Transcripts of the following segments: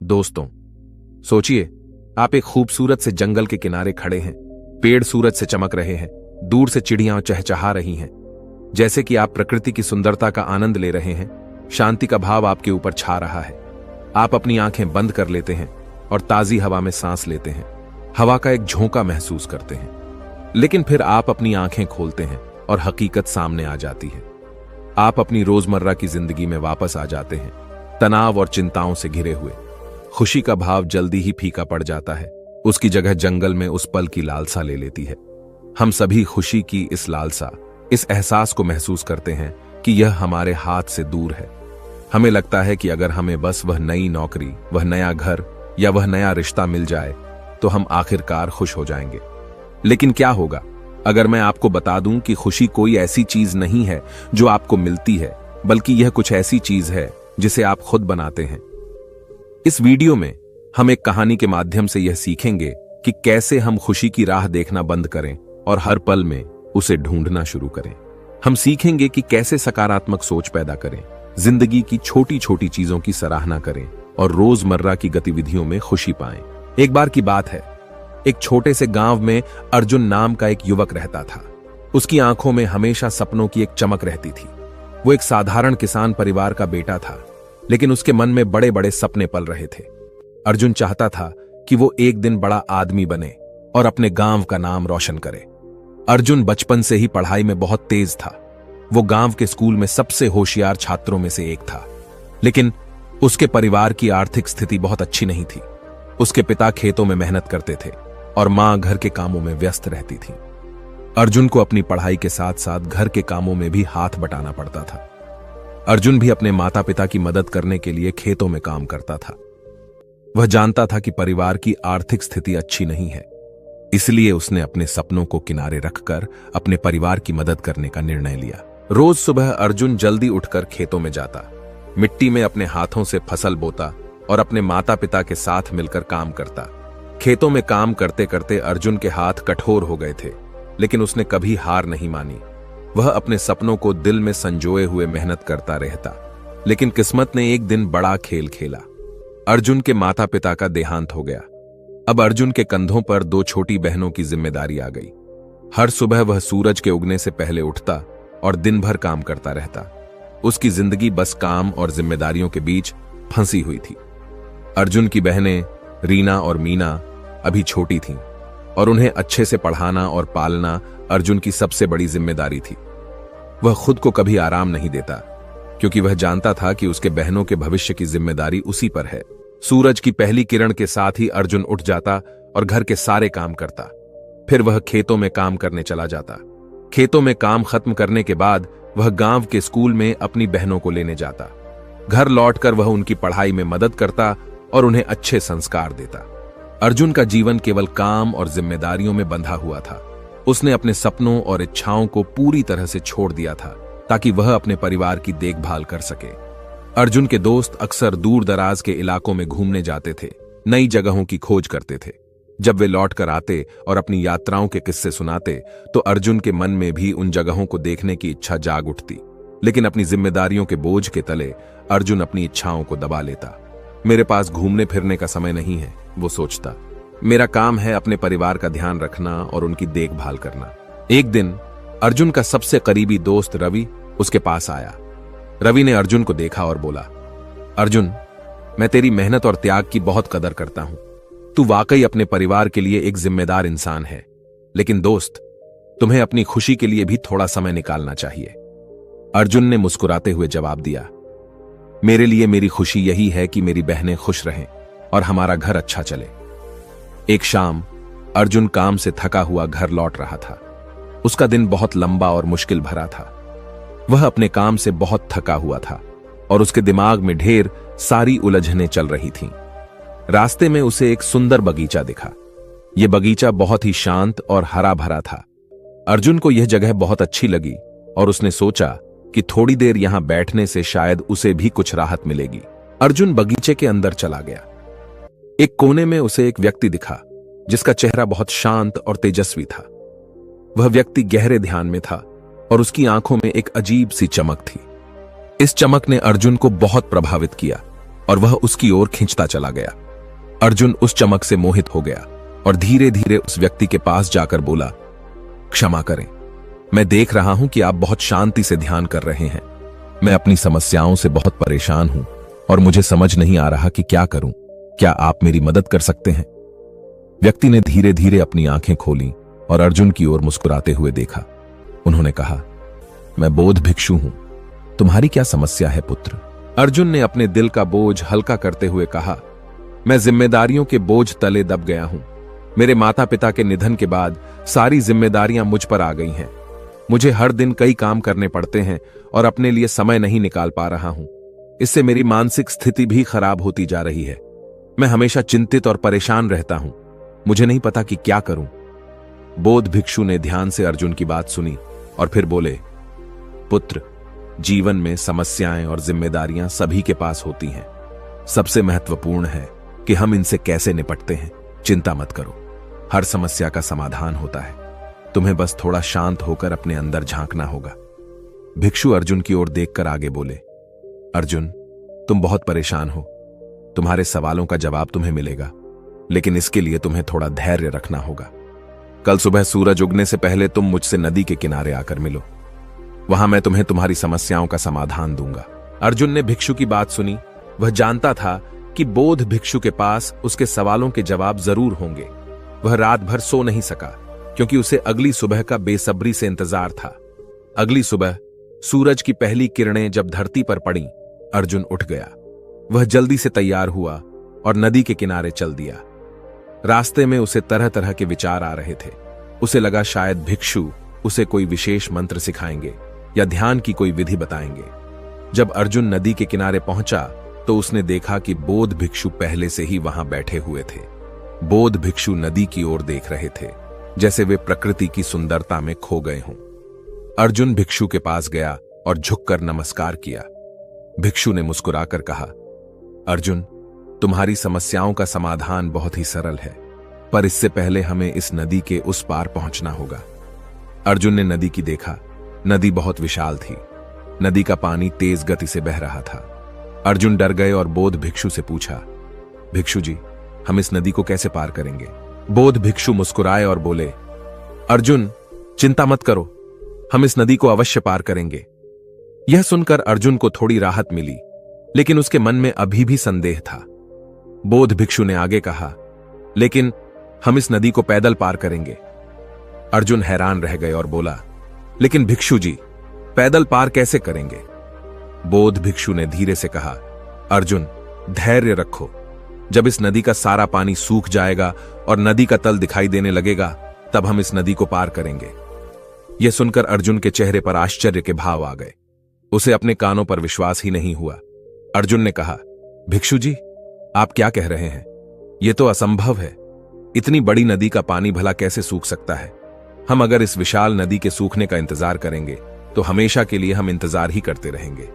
दोस्तों, सोचिए, आप एक खूबसूरत से जंगल के किनारे खड़े हैं। पेड़ सूरज से चमक रहे हैं, दूर से चिड़ियां चहचहा रही हैं। जैसे कि आप प्रकृति की सुंदरता का आनंद ले रहे हैं। शांति का भाव आपके ऊपर छा रहा है। आप अपनी आंखें बंद कर लेते हैं और ताजी हवा में सांस लेते हैं। हवा का एक झोंका महसूस करते हैं। लेकिन फिर आप अपनी आंखें खोलते हैं और हकीकत सामने आ जाती है। आप अपनी रोजमर्रा की जिंदगी में वापस आ जाते हैं, तनाव और चिंताओं से घिरे हुए। खुशी का भाव जल्दी ही फीका पड़ जाता है। उसकी जगह जंगल में उस पल की लालसा ले लेती है। हम सभी खुशी की इस लालसा, इस एहसास को महसूस करते हैं कि यह हमारे हाथ से दूर है। हमें लगता है कि अगर हमें बस वह नई नौकरी, वह नया घर या वह नया रिश्ता मिल जाए तो हम आखिरकार खुश हो जाएंगे। लेकिन क्या होगा अगर मैं आपको बता दूं कि खुशी कोई ऐसी चीज नहीं है जो आपको मिलती है, बल्कि यह कुछ ऐसी चीज है जिसे आप खुद बनाते हैं। इस वीडियो में हम एक कहानी के माध्यम से यह सीखेंगे कि कैसे हम खुशी की राह देखना बंद करें और हर पल में उसे ढूंढना शुरू करें। हम सीखेंगे कि कैसे सकारात्मक सोच पैदा करें, जिंदगी की छोटी छोटी चीजों की सराहना करें और रोजमर्रा की गतिविधियों में खुशी पाएं। एक बार की बात है, एक छोटे से गांव में अर्जुन नाम का एक युवक रहता था। उसकी आंखों में हमेशा सपनों की एक चमक रहती थी। वो एक साधारण किसान परिवार का बेटा था, लेकिन उसके मन में बड़े बड़े सपने पल रहे थे। अर्जुन चाहता था कि वो एक दिन बड़ा आदमी बने और अपने गांव का नाम रोशन करे। अर्जुन बचपन से ही पढ़ाई में बहुत तेज था। वो गांव के स्कूल में सबसे होशियार छात्रों में से एक था। लेकिन उसके परिवार की आर्थिक स्थिति बहुत अच्छी नहीं थी। उसके पिता खेतों में मेहनत करते थे और मां घर के कामों में व्यस्त रहती थी। अर्जुन को अपनी पढ़ाई के साथ साथ घर के कामों में भी हाथ बटाना पड़ता था। अर्जुन भी अपने माता पिता की मदद करने के लिए खेतों में काम करता था। वह जानता था कि परिवार की आर्थिक स्थिति अच्छी नहीं है, इसलिए उसने अपने सपनों को किनारे रखकर अपने परिवार की मदद करने का निर्णय लिया। रोज सुबह अर्जुन जल्दी उठकर खेतों में जाता, मिट्टी में अपने हाथों से फसल बोता और अपने माता पिता के साथ मिलकर काम करता। खेतों में काम करते करते अर्जुन के हाथ कठोर हो गए थे, लेकिन उसने कभी हार नहीं मानी। वह अपने सपनों को दिल में संजोए हुए मेहनत करता रहता। लेकिन किस्मत ने एक दिन बड़ा खेल खेला। अर्जुन के माता पिता का देहांत हो गया। अब अर्जुन के कंधों पर दो छोटी बहनों की जिम्मेदारी आ गई। हर सुबह वह सूरज के उगने से पहले उठता और दिन भर काम करता रहता। उसकी जिंदगी बस काम और जिम्मेदारियों के बीच फंसी हुई थी। अर्जुन की बहनें रीना और मीना अभी छोटी थीं और उन्हें अच्छे से पढ़ाना और पालना अर्जुन की सबसे बड़ी जिम्मेदारी थी। वह खुद को कभी आराम नहीं देता, क्योंकि वह जानता था कि उसके बहनों के भविष्य की जिम्मेदारी उसी पर है। सूरज की पहली किरण के साथ ही अर्जुन उठ जाता और घर के सारे काम करता। फिर वह खेतों में काम करने चला जाता। खेतों में काम खत्म करने के बाद वह गांव के स्कूल में अपनी बहनों को लेने जाता। घर लौटकर वह उनकी पढ़ाई में मदद करता और उन्हें अच्छे संस्कार देता। अर्जुन का जीवन केवल काम और जिम्मेदारियों में बंधा हुआ था। उसने अपने सपनों और इच्छाओं को पूरी तरह से छोड़ दिया था ताकि वह अपने परिवार की देखभाल कर सके। अर्जुन के दोस्त अक्सर दूर दराज के इलाकों में घूमने जाते थे, नई जगहों की खोज करते थे। जब वे लौटकर आते और अपनी यात्राओं के किस्से सुनाते तो अर्जुन के मन में भी उन जगहों को देखने की इच्छा जाग उठती। लेकिन अपनी जिम्मेदारियों के बोझ के तले अर्जुन अपनी इच्छाओं को दबा लेता। मेरे पास घूमने फिरने का समय नहीं है, वो सोचता। मेरा काम है अपने परिवार का ध्यान रखना और उनकी देखभाल करना। एक दिन अर्जुन का सबसे करीबी दोस्त रवि उसके पास आया। रवि ने अर्जुन को देखा और बोला, अर्जुन, मैं तेरी मेहनत और त्याग की बहुत कदर करता हूं। तू वाकई अपने परिवार के लिए एक जिम्मेदार इंसान है। लेकिन दोस्त, तुम्हें अपनी खुशी के लिए भी थोड़ा समय निकालना चाहिए। अर्जुन ने मुस्कुराते हुए जवाब दिया, मेरे लिए मेरी खुशी यही है कि मेरी बहनें खुश रहें और हमारा घर अच्छा चले। एक शाम अर्जुन काम से थका हुआ घर लौट रहा था। उसका दिन बहुत लंबा और मुश्किल भरा था। वह अपने काम से बहुत थका हुआ था और उसके दिमाग में ढेर सारी उलझनें चल रही थीं। रास्ते में उसे एक सुंदर बगीचा दिखा। यह बगीचा बहुत ही शांत और हरा भरा था। अर्जुन को यह जगह बहुत अच्छी लगी और उसने सोचा कि थोड़ी देर यहां बैठने से शायद उसे भी कुछ राहत मिलेगी। अर्जुन बगीचे के अंदर चला गया। एक कोने में उसे एक व्यक्ति दिखा जिसका चेहरा बहुत शांत और तेजस्वी था। वह व्यक्ति गहरे ध्यान में था और उसकी आंखों में एक अजीब सी चमक थी। इस चमक ने अर्जुन को बहुत प्रभावित किया। और वह उसकी ओर खींचता चला गया। अर्जुन उस चमक से मोहित हो गया और धीरे धीरे उस व्यक्ति के पास जाकर बोला, क्षमा करें, मैं देख रहा हूं कि आप बहुत शांति से ध्यान कर रहे हैं। मैं अपनी समस्याओं से बहुत परेशान हूं और मुझे समझ नहीं आ रहा कि क्या करूं। क्या आप मेरी मदद कर सकते हैं? व्यक्ति ने धीरे धीरे अपनी आंखें खोली और अर्जुन की ओर मुस्कुराते हुए देखा। उन्होंने कहा, मैं बौद्ध भिक्षु हूं, तुम्हारी क्या समस्या है पुत्र? अर्जुन ने अपने दिल का बोझ हल्का करते हुए कहा, मैं जिम्मेदारियों के बोझ तले दब गया हूं। मेरे माता पिता के निधन के बाद सारी जिम्मेदारियां मुझ पर आ गई हैं। मुझे हर दिन कई काम करने पड़ते हैं और अपने लिए समय नहीं निकाल पा रहा हूं। इससे मेरी मानसिक स्थिति भी खराब होती जा रही है। मैं हमेशा चिंतित और परेशान रहता हूं। मुझे नहीं पता कि क्या करूं। बौद्ध भिक्षु ने ध्यान से अर्जुन की बात सुनी और फिर बोले, पुत्र, जीवन में समस्याएं और जिम्मेदारियां सभी के पास होती हैं। सबसे महत्वपूर्ण है कि हम इनसे कैसे निपटते हैं। चिंता मत करो, हर समस्या का समाधान होता है। तुम्हें बस थोड़ा शांत होकर अपने अंदर झांकना होगा। भिक्षु अर्जुन की ओर देखकर आगे बोले, अर्जुन, तुम बहुत परेशान हो। तुम्हारे सवालों का जवाब तुम्हें मिलेगा, लेकिन इसके लिए तुम्हें थोड़ा धैर्य रखना होगा। कल सुबह सूरज उगने से पहले तुम मुझसे नदी के किनारे आकर मिलो। वहां मैं तुम्हें तुम्हारी समस्याओं का समाधान दूंगा। अर्जुन ने भिक्षु की बात सुनी। वह जानता था कि बौद्ध भिक्षु के पास उसके सवालों के जवाब जरूर होंगे। वह रात भर सो नहीं सका क्योंकि उसे अगली सुबह का बेसब्री से इंतजार था। अगली सुबह सूरज की पहली किरणें जब धरती पर पड़ीं, अर्जुन उठ गया। वह जल्दी से तैयार हुआ और नदी के किनारे चल दिया। रास्ते में उसे तरह तरह के विचार आ रहे थे। उसे लगा शायद भिक्षु उसे कोई विशेष मंत्र सिखाएंगे या ध्यान की कोई विधि बताएंगे। जब अर्जुन नदी के किनारे पहुंचा तो उसने देखा कि बौद्ध भिक्षु पहले से ही वहां बैठे हुए थे। बौद्ध भिक्षु नदी की ओर देख रहे थे, जैसे वे प्रकृति की सुंदरता में खो गए हों। अर्जुन भिक्षु के पास गया और झुककर नमस्कार किया। भिक्षु ने मुस्कुराकर कहा, अर्जुन, तुम्हारी समस्याओं का समाधान बहुत ही सरल है, पर इससे पहले हमें इस नदी के उस पार पहुंचना होगा। अर्जुन ने नदी की देखा। नदी बहुत विशाल थी। नदी का पानी तेज गति से बह रहा था। अर्जुन डर गए और बौद्ध भिक्षु से पूछा, भिक्षु जी, हम इस नदी को कैसे पार करेंगे? बौद्ध भिक्षु मुस्कुराए और बोले, अर्जुन, चिंता मत करो, हम इस नदी को अवश्य पार करेंगे। यह सुनकर अर्जुन को थोड़ी राहत मिली, लेकिन उसके मन में अभी भी संदेह था। बौद्ध भिक्षु ने आगे कहा, लेकिन हम इस नदी को पैदल पार करेंगे। अर्जुन हैरान रह गए और बोला, लेकिन भिक्षु जी, पैदल पार कैसे करेंगे? बौद्ध भिक्षु ने धीरे से कहा, अर्जुन, धैर्य रखो। जब इस नदी का सारा पानी सूख जाएगा और नदी का तल दिखाई देने लगेगा, तब हम इस नदी को पार करेंगे। यह सुनकर अर्जुन के चेहरे पर आश्चर्य के भाव आ गए। उसे अपने कानों पर विश्वास ही नहीं हुआ। अर्जुन ने कहा, भिक्षु जी, आप क्या कह रहे हैं? यह तो असंभव है। इतनी बड़ी नदी का पानी भला कैसे सूख सकता है? हम अगर इस विशाल नदी के सूखने का इंतजार करेंगे तो हमेशा के लिए हम इंतजार ही करते रहेंगे।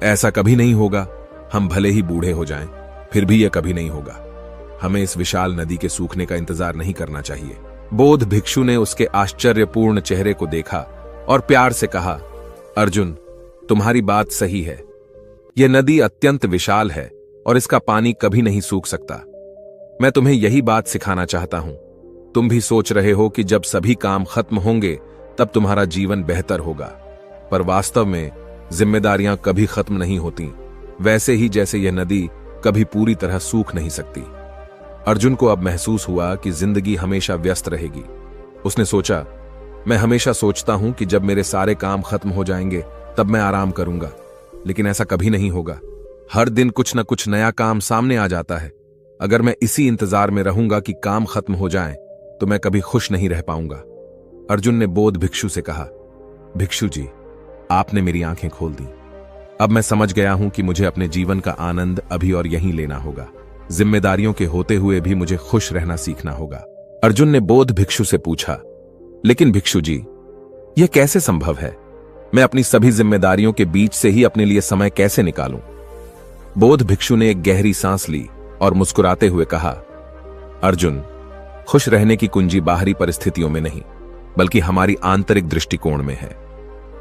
ऐसा कभी नहीं होगा। हम भले ही बूढ़े हो जाएं, फिर भी यह कभी नहीं होगा। हमें इस विशाल नदी के सूखने का इंतजार नहीं करना चाहिए। बौद्ध भिक्षु ने उसके आश्चर्यपूर्ण चेहरे को देखा और प्यार से कहा, अर्जुन, तुम्हारी बात सही है। यह नदी अत्यंत विशाल है और इसका पानी कभी नहीं सूख सकता। मैं तुम्हें यही बात सिखाना चाहता हूं। तुम भी सोच रहे हो कि जब सभी काम खत्म होंगे तब तुम्हारा जीवन बेहतर होगा, पर वास्तव में जिम्मेदारियां कभी खत्म नहीं होती, वैसे ही जैसे यह नदी कभी पूरी तरह सूख नहीं सकती। अर्जुन को अब महसूस हुआ कि जिंदगी हमेशा व्यस्त रहेगी। उसने सोचा, मैं हमेशा सोचता हूं कि जब मेरे सारे काम खत्म हो जाएंगे तब मैं आराम करूंगा, लेकिन ऐसा कभी नहीं होगा। हर दिन कुछ न कुछ नया काम सामने आ जाता है। अगर मैं इसी इंतजार में रहूंगा कि काम खत्म हो जाए तो मैं कभी खुश नहीं रह पाऊंगा। अर्जुन ने बौद्ध भिक्षु से कहा, भिक्षु जी, आपने मेरी आंखें खोल दी। अब मैं समझ गया हूं कि मुझे अपने जीवन का आनंद अभी और यहीं लेना होगा। जिम्मेदारियों के होते हुए भी मुझे खुश रहना सीखना होगा। अर्जुन ने बौद्ध भिक्षु से पूछा, लेकिन भिक्षु जी, यह कैसे संभव है? मैं अपनी सभी जिम्मेदारियों के बीच से ही अपने लिए समय कैसे निकालूं? बौद्ध भिक्षु ने एक गहरी सांस ली और मुस्कुराते हुए कहा, अर्जुन, खुश रहने की कुंजी बाहरी परिस्थितियों में नहीं, बल्कि हमारी आंतरिक दृष्टिकोण में है।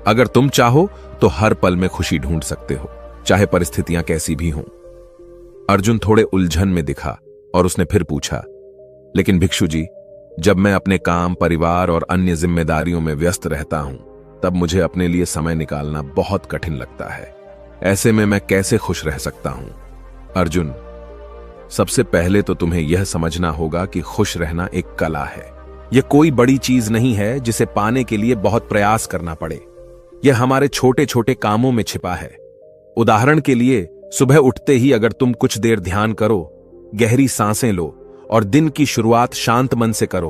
अगर तुम चाहो तो हर पल में खुशी ढूंढ सकते हो, चाहे परिस्थितियां कैसी भी हों। अर्जुन थोड़े उलझन में दिखा और उसने फिर पूछा, लेकिन भिक्षु जी, जब मैं अपने काम, परिवार और अन्य जिम्मेदारियों में व्यस्त रहता हूं, तब मुझे अपने लिए समय निकालना बहुत कठिन लगता है। ऐसे में मैं कैसे खुश रह सकता हूं? अर्जुन, सबसे पहले तो तुम्हें यह समझना होगा कि खुश रहना एक कला है। यह कोई बड़ी चीज नहीं है जिसे पाने के लिए बहुत प्रयास करना पड़े। यह हमारे छोटे छोटे कामों में छिपा है। उदाहरण के लिए, सुबह उठते ही अगर तुम कुछ देर ध्यान करो, गहरी सांसें लो और दिन की शुरुआत शांत मन से करो,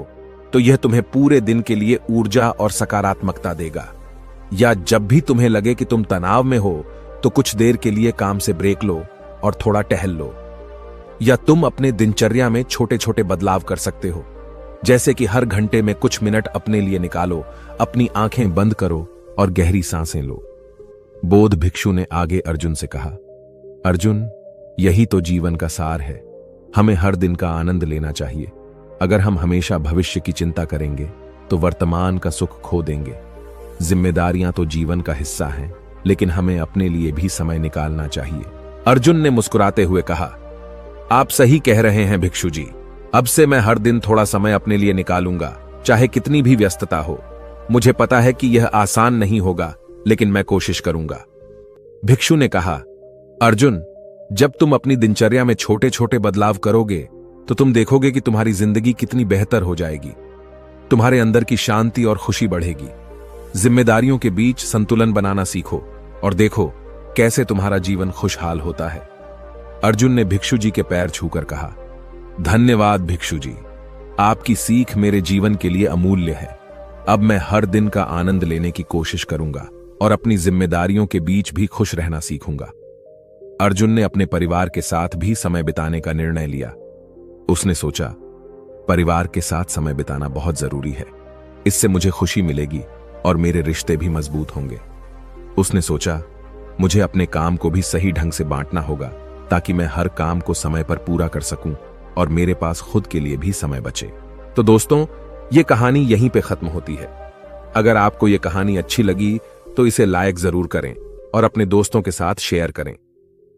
तो यह तुम्हें पूरे दिन के लिए ऊर्जा और सकारात्मकता देगा। या जब भी तुम्हें लगे कि तुम तनाव में हो, तो कुछ देर के लिए काम से ब्रेक लो और थोड़ा टहल लो। या तुम अपने दिनचर्या में छोटे छोटे बदलाव कर सकते हो, जैसे कि हर घंटे में कुछ मिनट अपने लिए निकालो, अपनी आंखें बंद करो और गहरी सांसें लो। बोध भिक्षु ने आगे अर्जुन से कहा, अर्जुन, यही तो जीवन का सार है। हमें हर दिन का आनंद लेना चाहिए। अगर हम हमेशा भविष्य की चिंता करेंगे तो वर्तमान का सुख खो देंगे। जिम्मेदारियां तो जीवन का हिस्सा हैं, लेकिन हमें अपने लिए भी समय निकालना चाहिए। अर्जुन ने मुस्कुराते हुए कहा, आप सही कह रहे हैं भिक्षु जी। अब से मैं हर दिन थोड़ा समय अपने लिए निकालूंगा, चाहे कितनी भी व्यस्तता हो। मुझे पता है कि यह आसान नहीं होगा, लेकिन मैं कोशिश करूंगा। भिक्षु ने कहा, अर्जुन, जब तुम अपनी दिनचर्या में छोटे छोटे बदलाव करोगे, तो तुम देखोगे कि तुम्हारी जिंदगी कितनी बेहतर हो जाएगी। तुम्हारे अंदर की शांति और खुशी बढ़ेगी। जिम्मेदारियों के बीच संतुलन बनाना सीखो और देखो कैसे तुम्हारा जीवन खुशहाल होता है। अर्जुन ने भिक्षु जी के पैर छूकर कहा, धन्यवाद भिक्षु जी, आपकी सीख मेरे जीवन के लिए अमूल्य है। अब मैं हर दिन का आनंद लेने की कोशिश करूंगा और अपनी जिम्मेदारियों के बीच भी खुश रहना सीखूंगा। अर्जुन ने अपने परिवार के साथ भी समय बिताने का निर्णय लिया। उसने सोचा, परिवार के साथ समय बिताना बहुत जरूरी है। इससे मुझे खुशी मिलेगी और मेरे रिश्ते भी मजबूत होंगे। उसने सोचा, मुझे अपने काम को भी सही ढंग से बांटना होगा, ताकि मैं हर काम को समय पर पूरा कर सकूं और मेरे पास खुद के लिए भी समय बचे। तो दोस्तों, ये कहानी यहीं पे खत्म होती है। अगर आपको ये कहानी अच्छी लगी तो इसे लाइक जरूर करें और अपने दोस्तों के साथ शेयर करें।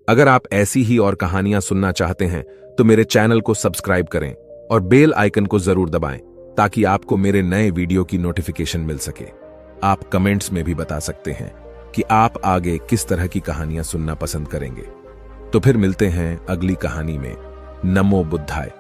अगर आप ऐसी ही और कहानियां सुनना चाहते हैं तो मेरे चैनल को सब्सक्राइब करें और बेल आइकन को जरूर दबाएं, ताकि आपको मेरे नए वीडियो की नोटिफिकेशन मिल सके। आप कमेंट्स में भी बता सकते हैं कि आप आगे किस तरह की कहानियां सुनना पसंद करेंगे। तो फिर मिलते हैं अगली कहानी में। नमो बुद्धाय।